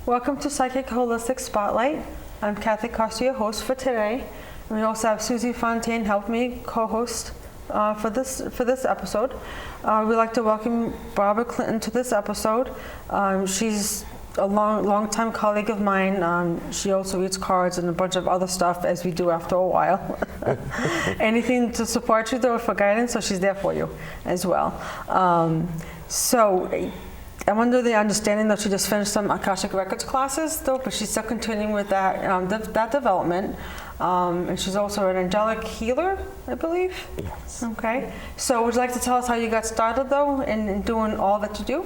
Welcome to Psychic Holistic Spotlight. I'm Kathy Costa, your host for today. And we also have Susie Fontaine help me co-host for this episode. We'd like to welcome Barbara Clinton to this episode. She's a long-time colleague of mine. She also reads cards and a bunch of other stuff, as we do after a while. Anything to support you, though, for guidance, so she's there for you as well. So I'm under the understanding that she just finished some Akashic Records classes, though, but she's still continuing with that development. And she's also an angelic healer, I believe. Yes. Okay. So would you like to tell us how you got started, though, in doing all that you do?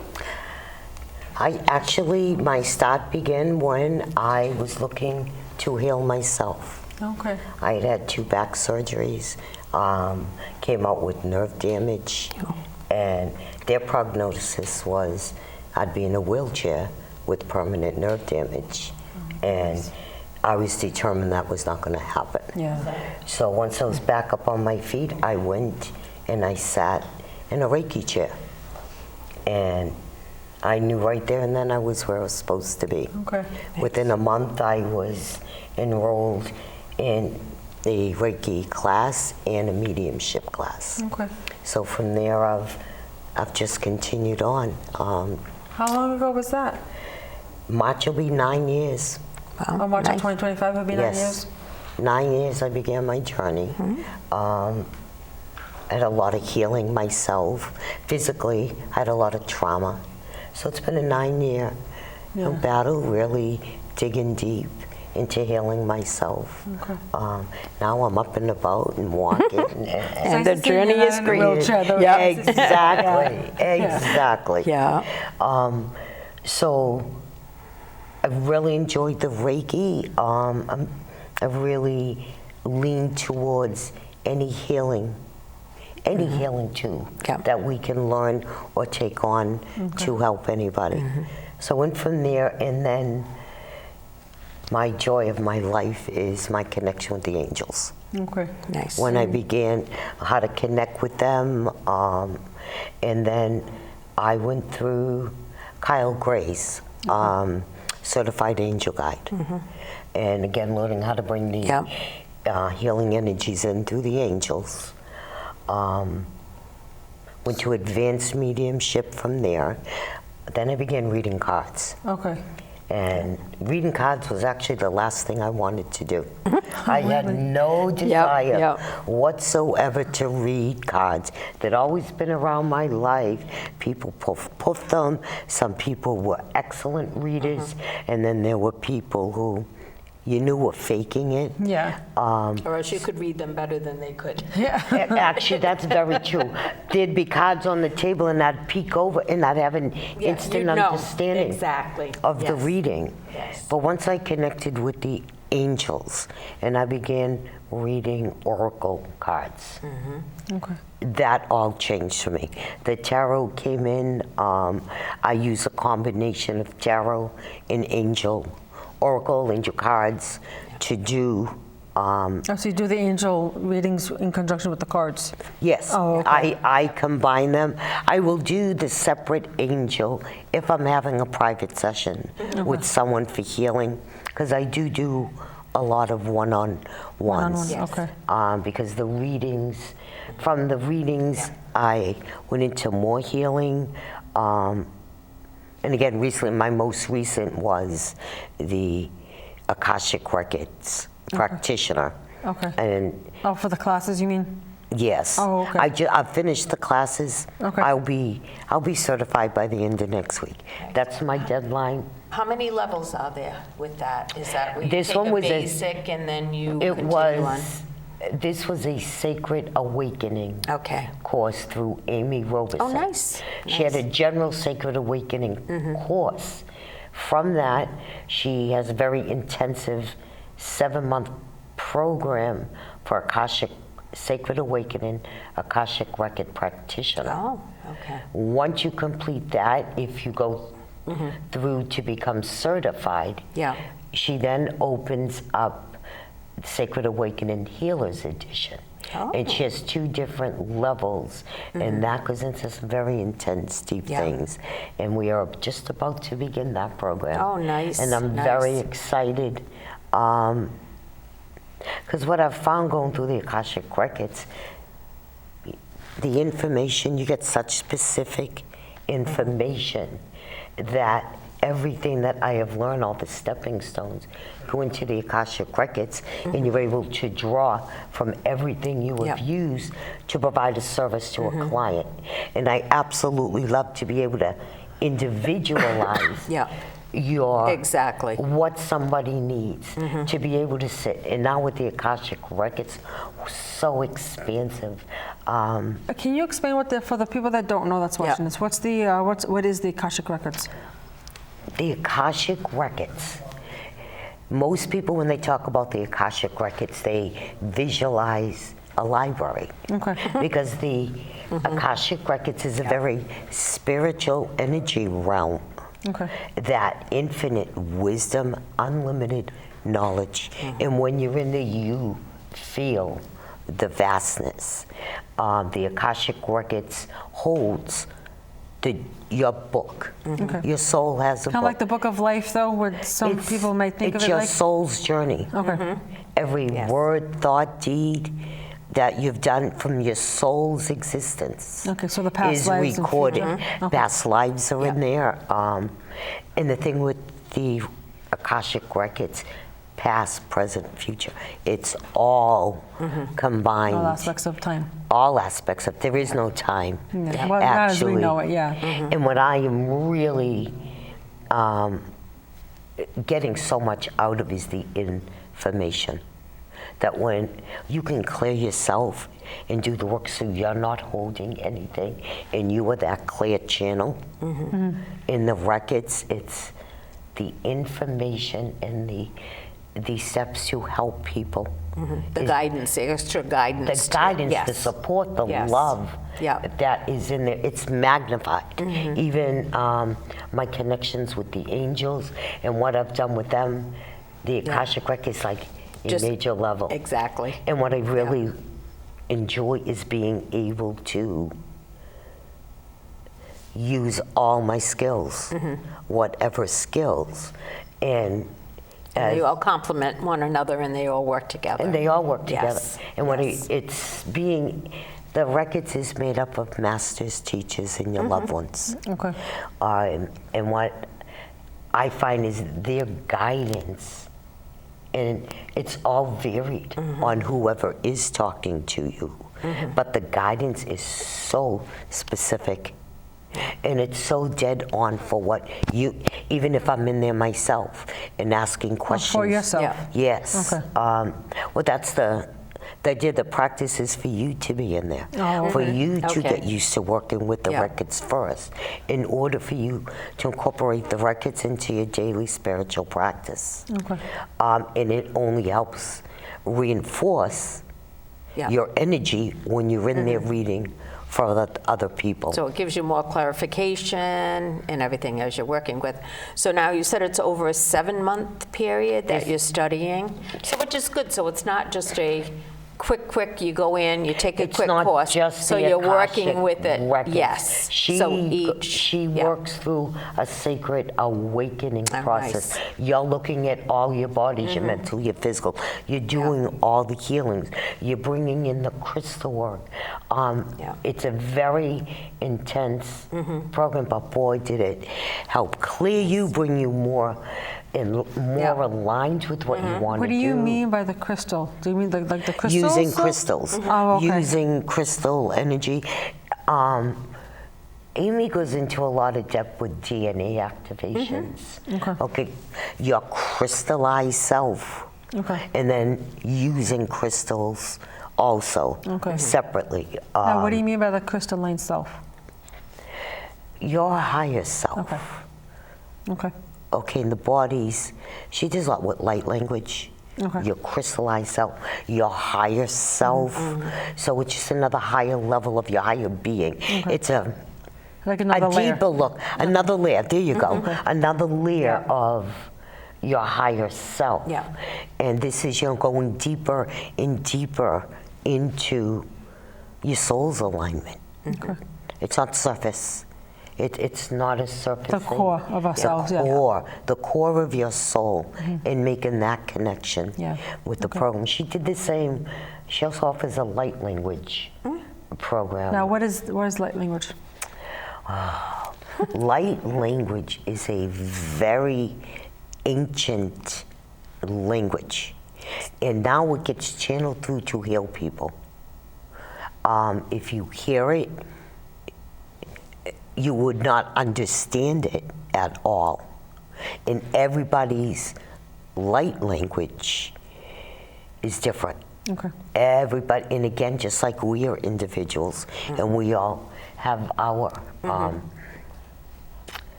My start began when I was looking to heal myself. Okay. I had 2 back surgeries, came out with nerve damage, and their prognosis was I'd be in a wheelchair with permanent nerve damage. And I was determined that was not going to happen. Yeah. So once I was back up on my feet, I went and I sat in a Reiki chair. And I knew right there and then I was where I was supposed to be. Okay. Within a month, I was enrolled in a Reiki class and a mediumship class. Okay. So from there, I've just continued on. How long ago was that? March will be 9 years. Wow. March of 2025 would be 9 years? Yes. 9 years I began my journey. I had a lot of healing myself. Physically, I had a lot of trauma. So it's been a 9-year battle, really digging deep into healing myself. Okay. Now I'm up and about and walking. And the journey is great. Yeah, exactly, exactly. Yeah. So I've really enjoyed the Reiki. I've really leaned towards any healing too that we can learn or take on to help anybody. So I went from there, and then my joy of my life is my connection with the angels. Okay. Nice. When I began how to connect with them, and then I went through Kyle Gray's Certified Angel Guide. And again, learning how to bring the healing energies in through the angels. Went to advanced mediumship from there. Then I began reading cards. Okay. And reading cards was actually the last thing I wanted to do. I had no desire whatsoever to read cards. They'd always been around my life. People puffed them. Some people were excellent readers, and then there were people who you knew were faking it. Yeah. Or else you could read them better than they could. Yeah. Actually, that's very true. There'd be cards on the table, and I'd peek over, and I'd have an instant understanding of the reading. Yes. But once I connected with the angels, and I began reading oracle cards, Okay. that all changed for me. The tarot came in. I use a combination of tarot and angel cards to do. So you do the angel readings in conjunction with the cards? Yes. Oh, okay. I combine them. I will do the separate angel if I'm having a private session with someone for healing, because I do a lot of one-on-ones. Yes. Okay. Because from the readings, I went into more healing. And again, recently, my most recent was the Akashic Records practitioner. Okay. And for the classes, you mean? yes, Oh, okay. I've finished the classes. Okay. I'll be certified by the end of next week. That's my deadline. How many levels are there with that? Is that where you This take one a was basic and then you continue on? This was a Sacred Awakening course through Amy Robeson. Oh, nice. She had a general Sacred Awakening course. From that, she has a very intensive 7-month program for Akashic Sacred Awakening, Akashic Record Practitioner. Oh, okay. Once you complete that, if you go through to become certified, she then opens up Sacred Awakening Healers Edition. And she has 2 different levels, and that goes into some very intense, deep things. And we are just about to begin that program. Oh, nice. And I'm very excited. Because what I've found going through the Akashic Records, the information, you get such specific information that everything that I have learned, all the stepping stones, go into the Akashic Records, and you're able to draw from everything you have used to provide a service to a client. And I absolutely love to be able to individualize your what somebody needs to be able to sit. And now with the Akashic Records, so expansive. Can you explain for the people that don't know that's watching this? What is the Akashic Records? The Akashic Records. Most people, when they talk about the Akashic Records, they visualize a library. Okay. Because the Akashic Records is a very spiritual energy realm. Okay. That infinite wisdom, unlimited knowledge. And when you're in there, you feel the vastness. The Akashic Records holds your book. Your soul has a book. Kind of like the Book of Life, though, where some people might think of it like? It's your soul's journey. Okay. Every word, thought, deed that you've done from your soul's existence so the past lives is recorded. Past lives are in there. And the thing with the Akashic Records, past, present, future, it's all combined. All aspects of time. All aspects of, there is no time. Yeah. Well, not as we know it, And what I am really getting so much out of is the information. That when you can clear yourself and do the work so you're not holding anything, and you are that clear channel in the records, it's the information and the steps to help people. The guidance, the extra guidance. The guidance, the support, the love that is in there, it's magnified. Even my connections with the angels and what I've done with them, the Akashic Records, like a major level. Exactly. And what I really enjoy is being able to use all my skills, whatever skills, and they all complement one another, and they all work together. And they all work together. And what it's being, the records is made up of masters, teachers, and your loved ones. Okay. And what I find is their guidance, and it's all varied on whoever is talking to you, but the guidance is so specific. And it's so dead on for what you, even if I'm in there myself and asking questions. For yourself? Yes. Okay. Well, that's the idea. The practice is for you to be in there. For you to get used to working with the records first, in order for you to incorporate the records into your daily spiritual practice. Okay. And it only helps reinforce your energy when you're in there reading for the other people. So it gives you more clarification and everything as you're working with. So now you said it's over a 7-month period that you're studying, so which is good. So it's not just a quick, you go in, you take a quick course. Just so you're working with it. Records. Yes. She works through a sacred awakening process. Nice. You're looking at all your bodies, your mental, your physical. You're doing all the healings. You're bringing in the crystal work. It's a very intense program, but boy, did it help clear you, bring you more aligned with what you want to do. What do you mean by the crystal? Do you mean like the crystals? Using crystals. Oh, okay. Using crystal energy. Amy goes into a lot of depth with DNA activations. Okay. Your crystallized self. Okay. And then using crystals also separately. Now, what do you mean by the crystalline self? Your higher self. Okay. Okay. Okay, in the bodies, she does a lot with light language. Okay. Your crystallized self, your higher self. So it's just another higher level of your higher being. Okay. It's like another layer. Deeper look, another layer. There you go. Okay. Another layer of your higher self. Yeah. And this is going deeper and deeper into your soul's alignment. Okay. It's not surface. It's not a surface The thing. core of ourselves, yeah. The core of your soul, and making that connection Yeah. with the program. She did the same. She also offers a light language program. Now, what is light language? Light language is a very ancient language, and now it gets channeled through to heal people. If you hear it, you would not understand it at all. And everybody's light language is different. Okay. Everybody, and again, just like we are individuals, and we all have our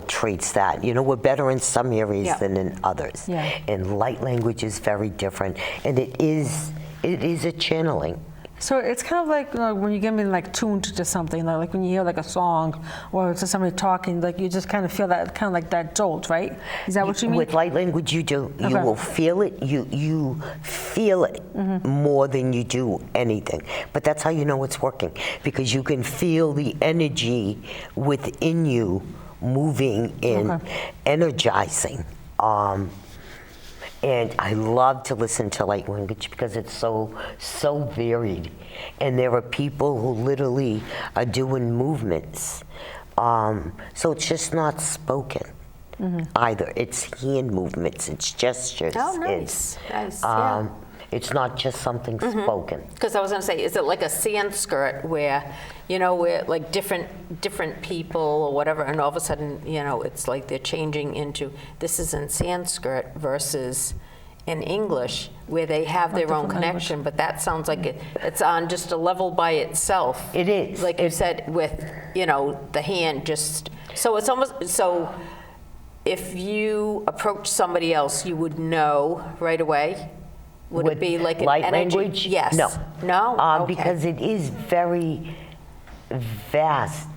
traits that, we're better in some areas Yeah. than in others. Yeah. And light language is very different, and it is a channeling. So it's kind of like when you get me like tuned to something, like when you hear like a song or to somebody talking, like you just kind of feel that, kind of like that jolt, right? Is that what you mean? With light language, you do. You Okay. will feel it. You feel it more than you do anything. But that's how you know it's working, because you can feel the energy within you moving and Okay. energizing. And I love to listen to light language because it's so varied. And there are people who literally are doing movements. So it's just not spoken either. It's hand movements, it's gestures. Oh, nice. Nice, yeah. It's not just something spoken. Because I was going to say, is it like a Sanskrit where, where like different people or whatever, and all of a sudden, it's like they're changing into, this is in Sanskrit versus in English, where they have their own different language. connection, but that sounds like it's on just a level by itself. It is. Like you said, with, the hand just, so it's almost, so if you approach somebody else, you would know right away? Would it With be like an light energy? language? Yes. No. No? Okay. Because it is very vast.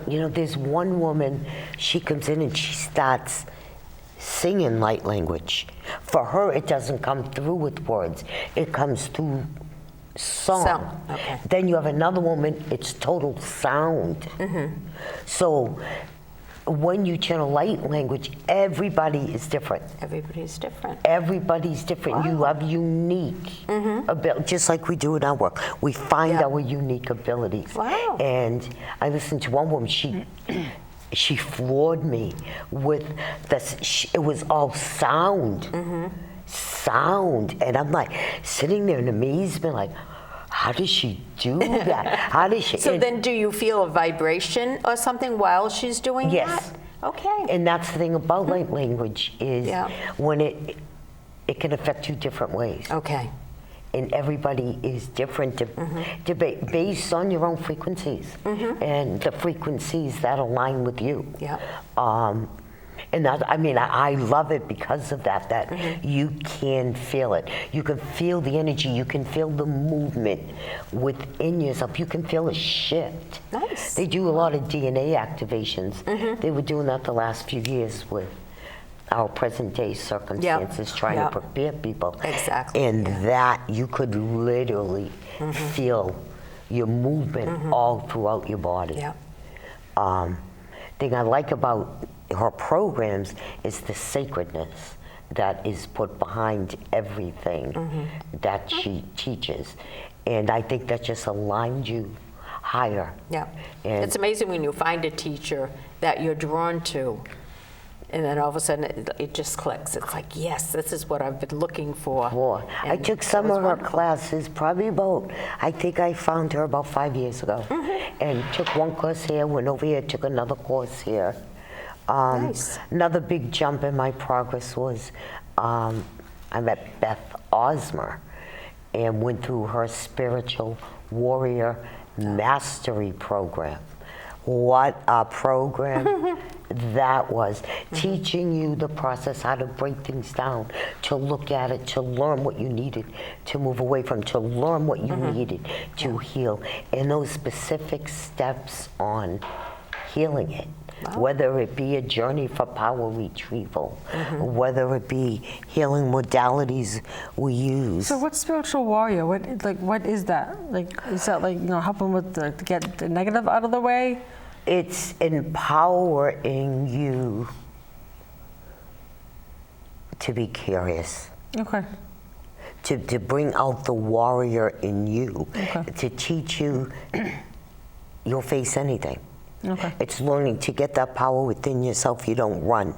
There's one woman, she comes in and she starts singing light language. For her, it doesn't come through with words. It comes through song. Sound, okay. Then you have another woman, it's total sound. So when you channel light language, everybody is different. Everybody's different. Everybody's different. You have unique abilities, just like we do in our work. We find Yeah. our unique abilities. Wow. And I listened to one woman, she floored me with this, it was all sound. Sound. And I'm like, sitting there in amazement, like, how does she do that? How does she? So then do you feel a vibration or something while she's doing Yes. that? Okay. And that's the thing about light language is Yeah. when it can affect you different ways. Okay. And everybody is different based on your own frequencies and the frequencies that align with you. Yeah. And that, I love it because of that you can feel it. You can feel the energy. You can feel the movement within yourself. You can feel a shift. Nice. They do a lot of DNA activations. They were doing that the last few years with our present day circumstances, trying Yep. to prepare people. Exactly, And yeah. that you could literally feel your movement all throughout your body. Yeah. Thing I like about her programs is the sacredness that is put behind everything that she teaches. And I think that just aligns you higher. Yeah. And It's amazing when you find a teacher that you're drawn to, and then all of a sudden it just clicks. It's like, yes, this is what I've been looking for. I And took it some was of her wonderful. classes probably I think I found her about 5 years ago. And took one course here, went over here, took another course here. Nice. Another big jump in my progress was I met Beth Osmer and went through her spiritual warrior mastery program. What a program that was. Teaching you the process, how to break things down, to look at it, to learn what you needed to move away from, to learn what you needed to heal, and those specific steps on healing it. whether it be a journey for power retrieval, whether it be healing modalities we use. So what's spiritual warrior? What is that? Is that helping with to get the negative out of the way? It's empowering you to be curious. Okay. To bring out the warrior in you, to teach you you'll face anything. Okay. It's learning to get that power within yourself. You don't run.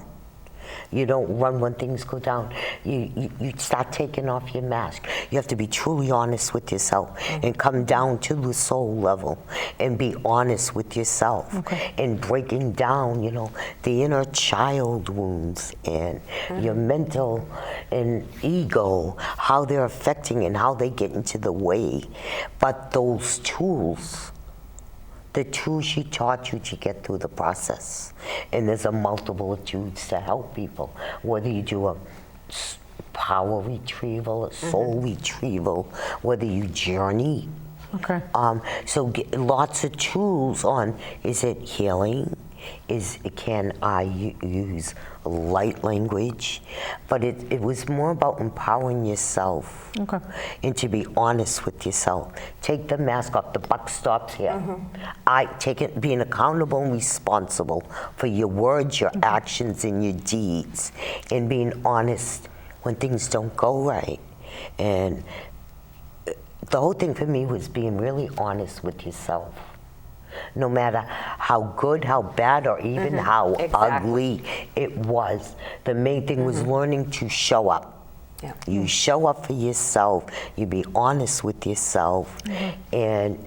You don't run when things go down. You start taking off your mask. You have to be truly honest with yourself and come down to the soul level and be honest with yourself and breaking down, the inner child wounds and your mental and ego, how they're affecting and how they get into the way. But those tools, the tools she taught you to get through the process. And there's a multitudes to help people, whether you do a power retrieval, a soul retrieval, whether you journey. Okay. So lots of tools on, is it healing? Can I use light language? But it was more about empowering yourself and to be honest with yourself. Take the mask off, the buck stops here. I take it, being accountable and responsible for your words, your actions, and your deeds, and being honest when things don't go right. And the whole thing for me was being really honest with yourself. No matter how good, how bad, or even how ugly it was. The main thing was learning to show up. Yeah. You show up for yourself, you be honest with yourself, and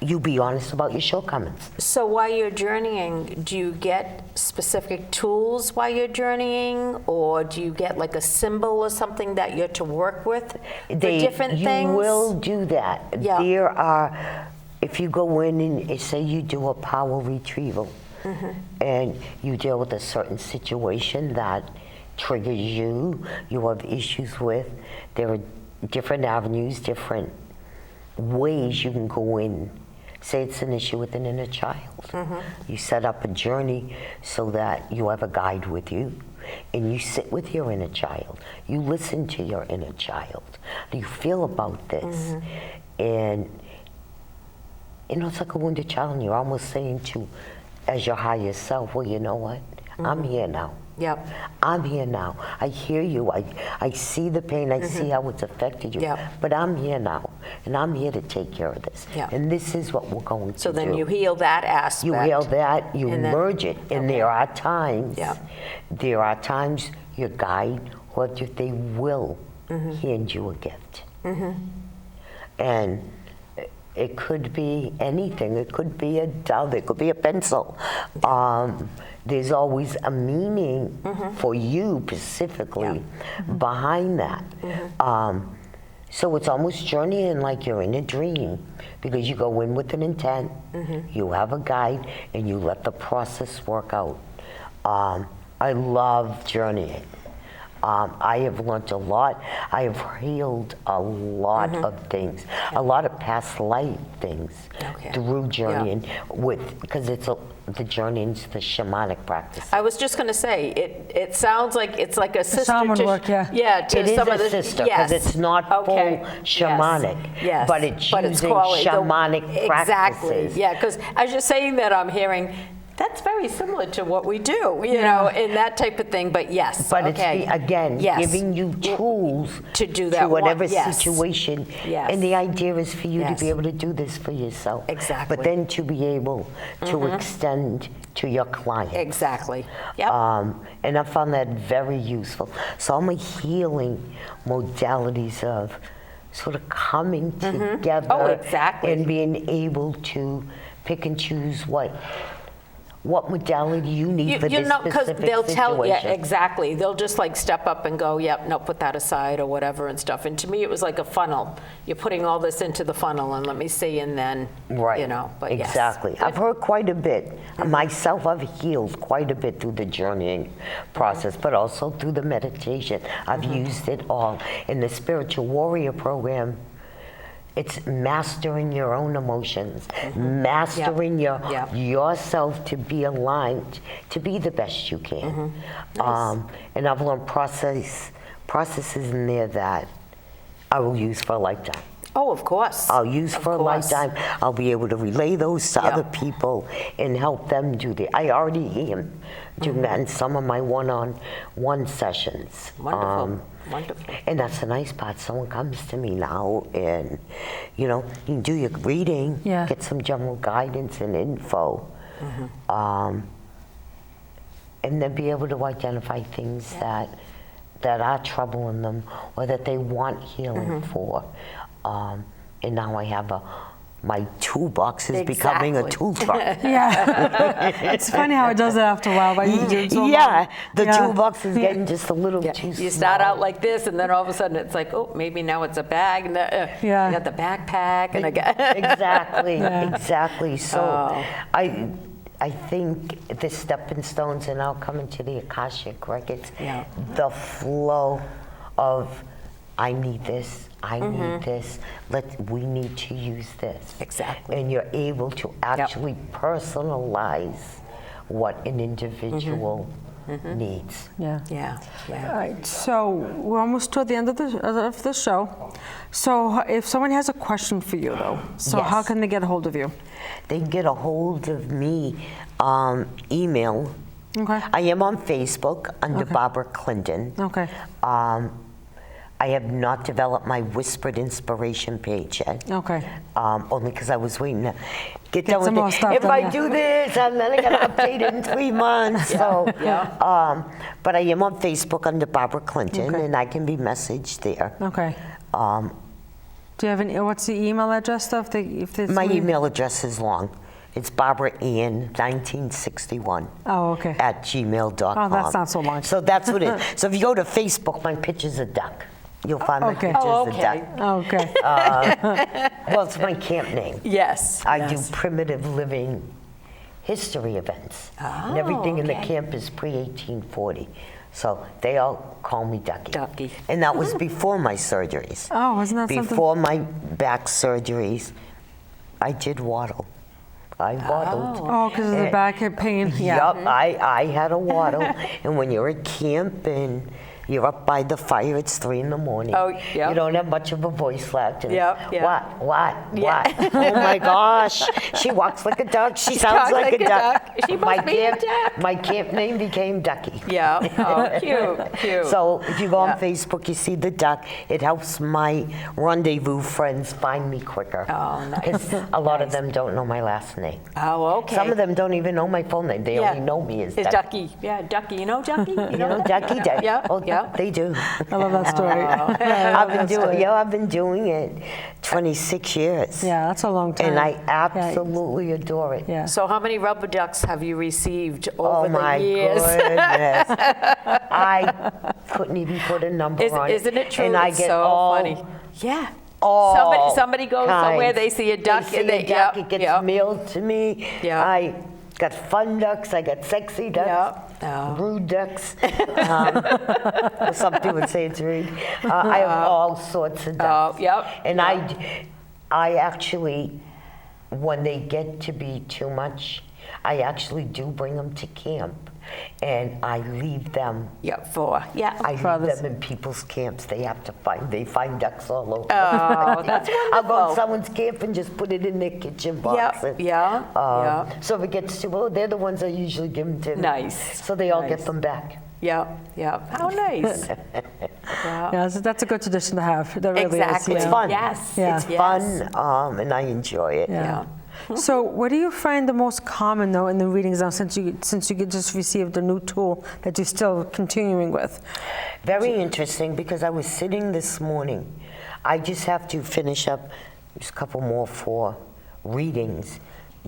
you be honest about your shortcomings. So while you're journeying, do you get specific tools while you're journeying, or do you get like a symbol or something that you're to work with for different things? You will do that. Yeah. There are, if you go in and say you do a power retrieval and you deal with a certain situation that triggers you have issues with, there are different avenues, different ways you can go in. Say it's an issue with an inner child. You set up a journey so that you have a guide with you and you sit with your inner child. You listen to your inner child. How do you feel about this? And it's like a wounded child, and you're almost saying to, as your higher self, well, you know what? I'm here now. Yep. I'm here now. I hear you. I see the pain. I see how it's affected you. Yep. But I'm here now, and I'm here to take care of this. Yep. And this is what we're going to do. So then you heal that aspect. You heal that. You and then, merge it. And there are times. Yep. There are times your guide, or they will hand you a gift. And it could be anything. It could be a dove. It could be a pencil. There's always a meaning for you specifically behind that. So it's almost journeying like you're in a dream, because you go in with an intent, you have a guide, and you let the process work out. I love journeying. I have learned a lot. I have healed a lot of things, a lot of past life things through journeying because the journeying's the shamanic practice. I was just going to say, it sounds like it's like a sister shaman to work, to it some is of the a sister because it's not full shamanic, but it's using shamanic practices. Exactly, yeah, because as you're saying that, I'm hearing that's very similar to what we do, you know, in that type of thing. But yes, but it's giving you tools to do that, to whatever situation. Yes. And the idea is for you to be able to do this for yourself. Exactly. But then to be able to extend to your client. Exactly. Yep. And I found that very useful. So all my healing modalities of sort of coming together and being able to pick and choose what modality you need for this specific they'll situation. Exactly. They'll just like step up and go, yep, no, put that aside or whatever and stuff. And to me, it was like a funnel. You're putting all this into the funnel and let me see, and then, you know, but exactly. I've heard quite a bit. Myself, I've healed quite a bit through the journeying process, but also through the meditation. I've used it all. In the Spiritual Warrior program, it's mastering your own emotions, mastering yourself to be aligned, to be the best you can. Nice. And I've learned processes in there that I will use for a lifetime. Oh, of course. I'll use for a lifetime. I'll be able to relay those to other people and help them do the. I already am doing that in some of my one-on-one sessions. Wonderful. Wonderful. And that's the nice part. Someone comes to me now and, you can do your reading, get some general guidance and info, and then be able to identify things that are troubling them or that they want healing for. And now I have my toolbox is becoming a tool truck. It's funny how it does it after a while. But you do so the toolbox is getting just a little too small. You start out like this, and then all of a sudden it's like, oh, maybe now it's a bag. And you got the backpack. And Exactly. So I think the stepping stones are now coming to the Akashic Records. The flow of, I need this, I need this, we need to use this. Exactly. And you're able to actually personalize what an individual needs. All right, so we're almost toward the end of the show. So if someone has a question for you, though, how can they get a hold of you? They can get a hold of me, email. Okay. I am on Facebook under Barbara Clinton. Okay. I have not developed my Whispered Inspiration page yet. Okay. Only because I was waiting to get done some with more it. stuff If done, I do this, and then I got to update it in 3 months. But I am on Facebook under Barbara Clinton, and I can be messaged there. Okay. Do you have what's the email address stuff? My email address is long. It's Barbara Ann 1961 at gmail.com. Oh, that's not so long. So that's what it is. So if you go to Facebook, my picture's a duck. You'll find my picture's a duck. Okay. Well, it's my camp name. Yes. I do primitive living history events. And everything in the camp is pre-1840. So they all call me Ducky. Ducky. And that was before my surgeries. Oh, wasn't that something? Before my back surgeries, I did waddle. I waddled. Oh, because of the back pain. Yup, I had a waddle. And when you're at camp and you're up by the fire, it's 3 in the morning. Oh, yeah. You don't have much of a voice left. And What? Oh my gosh. She walks like a duck. She sounds like a duck. She must be a duck. My camp name became Ducky. Yeah. Oh, cute. So if you go on Facebook, you see the duck. It helps my rendezvous friends find me quicker. Oh, nice. Because a lot of them don't know my last name. Oh, okay. Some of them don't even know my full name. They only know me as Ducky. Ducky. Yeah, Ducky. You know Ducky? You know Ducky? Yeah. Oh, they do. I love that story. I've been doing it 26 years. Yeah, that's a long time. And I absolutely adore it. Yeah. So how many rubber ducks have you received over the Oh years? my goodness. I couldn't even put a number on it. Isn't it true? And I It's get so all funny. Yeah. all Somebody goes somewhere, kinds. they see a duck. They see a duck, it gets mailed to me. Yeah. I got fun ducks, I got sexy ducks, rude ducks. Some people would say it's rude. I have all sorts of ducks. And I actually, when they get to be too much, I actually do bring them to camp. And I leave them. I leave them in people's camps. They have to find ducks all over. Oh, that's wonderful. I'll go to someone's camp and just put it in their kitchen box. So if it gets too low, they're the ones I usually give them to. Nice. So they all get them back. How nice. Yeah, so that's a good tradition to have. That really Exactly. is. It's fun. Yes. It's fun, and I enjoy it. Yeah. So what do you find the most common, though, in the readings now, since you just received a new tool that you're still continuing with? Very interesting, because I was sitting this morning. I just have to finish up just a couple more 4 readings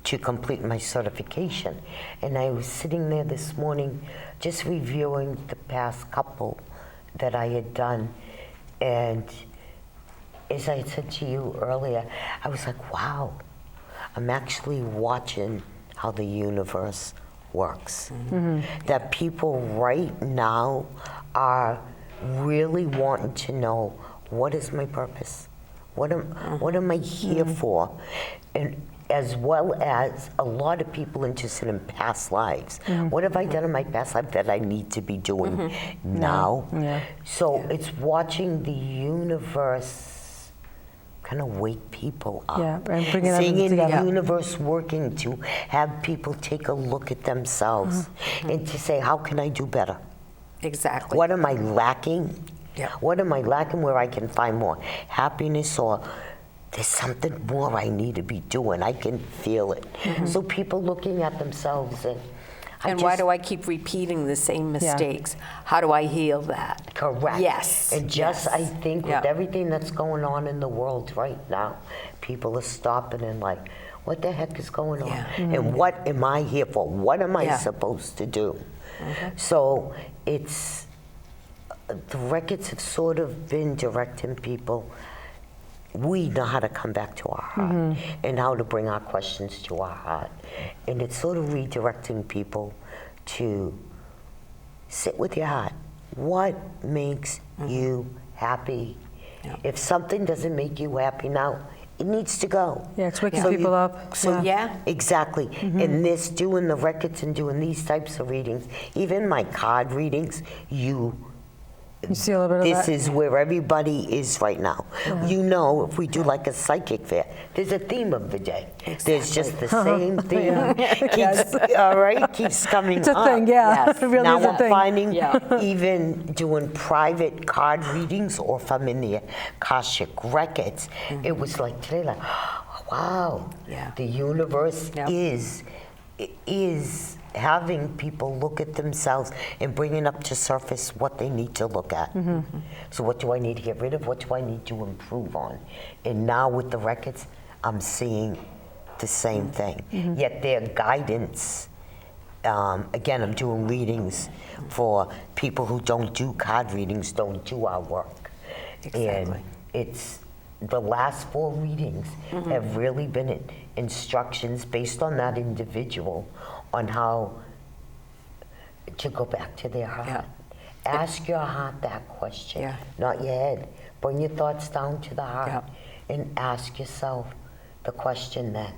to complete my certification. And I was sitting there this morning just reviewing the past couple that I had done. And as I said to you earlier, I was like, wow. I'm actually watching how the universe works. That people right now are really wanting to know, what is my purpose? What am I here for? And as well as a lot of people interested in past lives. What have I done in my past life that I need to be doing now? Yeah. So it's watching the universe kind of wake people up. Yeah, and bringing Seeing everything the together. universe working to have people take a look at themselves and to say, how can I do better? Exactly. What am I lacking? Yeah. What am I lacking where I can find more happiness, or there's something more I need to be doing? I can feel it. So people looking at themselves and Why do I keep repeating the same mistakes? How do I heal that? Correct. Yes. And just, yes. I think Yeah. with everything that's going on in the world right now, people are stopping and like, what the heck is going on? Yeah. And what am I here for? What am I Yeah. supposed to do? So it's, the records have sort of been directing people. We know how to come back to our heart and how to bring our questions to our heart. And it's sort of redirecting people to sit with your heart. What makes you happy? Yeah. If something doesn't make you happy now, it needs to go. Yeah, it's waking So people you- up. So Yeah. Exactly. And this, doing the records and doing these types of readings, even my card readings, You see a little bit of this that? is where everybody is right now. You know, if we do like a psychic fair, there's a theme of the day. There's just the same theme. Keeps, all right, keeps coming It's a up. thing, yeah. Yes. It really Now is a I'm thing. finding Yeah. even doing private card readings, or if I'm in the Akashic records, it was like today, like, wow, Yeah. the universe Yep. is having people look at themselves and bringing up to surface what they need to look at. So what do I need to get rid of? What do I need to improve on? And now with the records, I'm seeing the same thing. Yet their guidance, again, I'm doing readings for people who don't do card readings, don't do our work. Exactly. And it's, the last 4 readings have really been instructions based on that individual on how to go back to their heart. Yeah. Ask your heart that question, Yeah. not your head. Bring your thoughts down to the heart Yeah. and ask yourself the question then.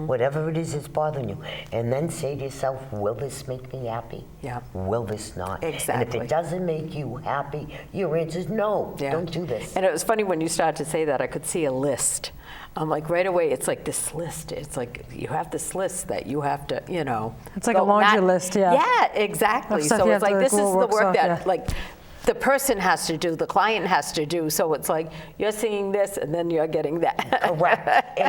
Whatever it is that's bothering you. And then say to yourself, will this make me happy? Yeah. Will this not? And if Exactly. it doesn't make you happy, your answer is no, Yeah. don't do this. And it was funny when you started to say that, I could see a list. I'm like, right away, it's like this list. It's like you have this list that you have to, you know. It's like a laundry list, yeah. Yeah, exactly. Of stuff So you it's have to like, this go is the work work stuff, that, yeah. like, the person has to do, the client has to do. So it's like, you're seeing this, and then you're getting that. Correct.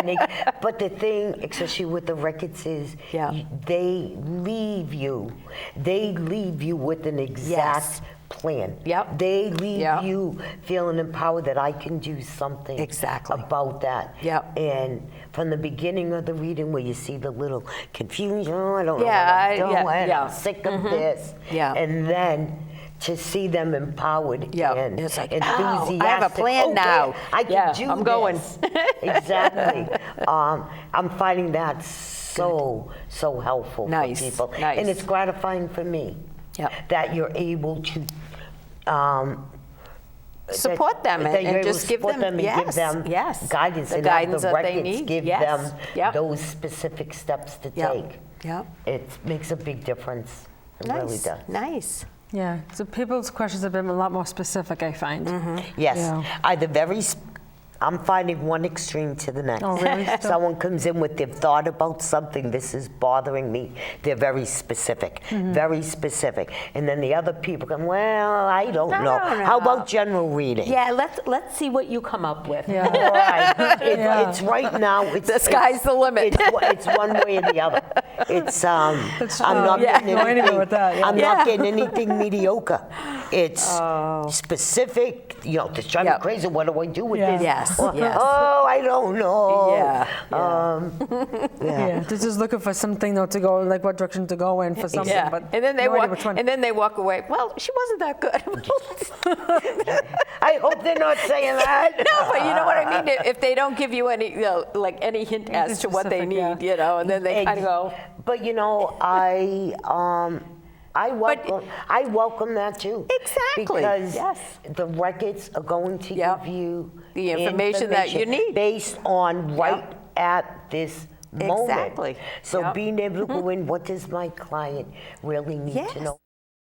But the thing, especially with the records, is Yeah. they leave you with an exact Yes. plan. Yep. They leave Yep. you feeling empowered that I can do something Exactly. about that. Yep. And from the beginning of the reading where you see the little confusion, oh, I don't know Yeah, what I'm doing, yeah. I'm sick of this. Yeah. And then to see them empowered Yeah. and It's like, enthusiastic. oh, I have a plan Okay, now. I can Yeah, do I'm going. this. Exactly. I'm finding that so helpful Nice, for people. nice. And it's gratifying for me Yep. that you're able to Support them that you're and able just to give support them, and yes, give them yes. guidance The and have guidance the that they records need, give yes, them yep. those specific steps to Yep. take. Yep. It makes a big difference. It really Nice, does. nice. Yeah, so people's questions have been a lot more specific, I find. Yes, Yeah. either I'm finding one extreme to the next. Oh, really? Someone comes in with they've thought about something, this is bothering me. They're very specific, very specific. And then the other people come, well, I don't know. don't How know." about general reading? Yeah, let's see what you come up with. Yeah. Right. Yeah. It's right now. The sky's the limit. It's one way or the other. It's I'm That's not true. getting Go anywhere anything. with that, yeah. I'm Yeah. not getting anything mediocre. It's specific. You know, this drives me Yep. crazy. What do I do with Yeah. this? Yes, Well, yes. Oh, I don't know. Yeah, Yeah, they're just looking for something though to go, like what direction to go in for something, Yeah, but and then they no idea walk, which one. and then they walk away. Well, she wasn't that good. I hope they're not saying that. No, but you know what I mean. If they don't give you any, like any hint as to what they specific, need, yeah. you know, and then they kind of go, But you know, I welcome that too. Exactly, Because yes. the records are going to Yep. give you The information that you need. based on right at this moment. Exactly. So Yep. being able to go in, what does my client really need to know?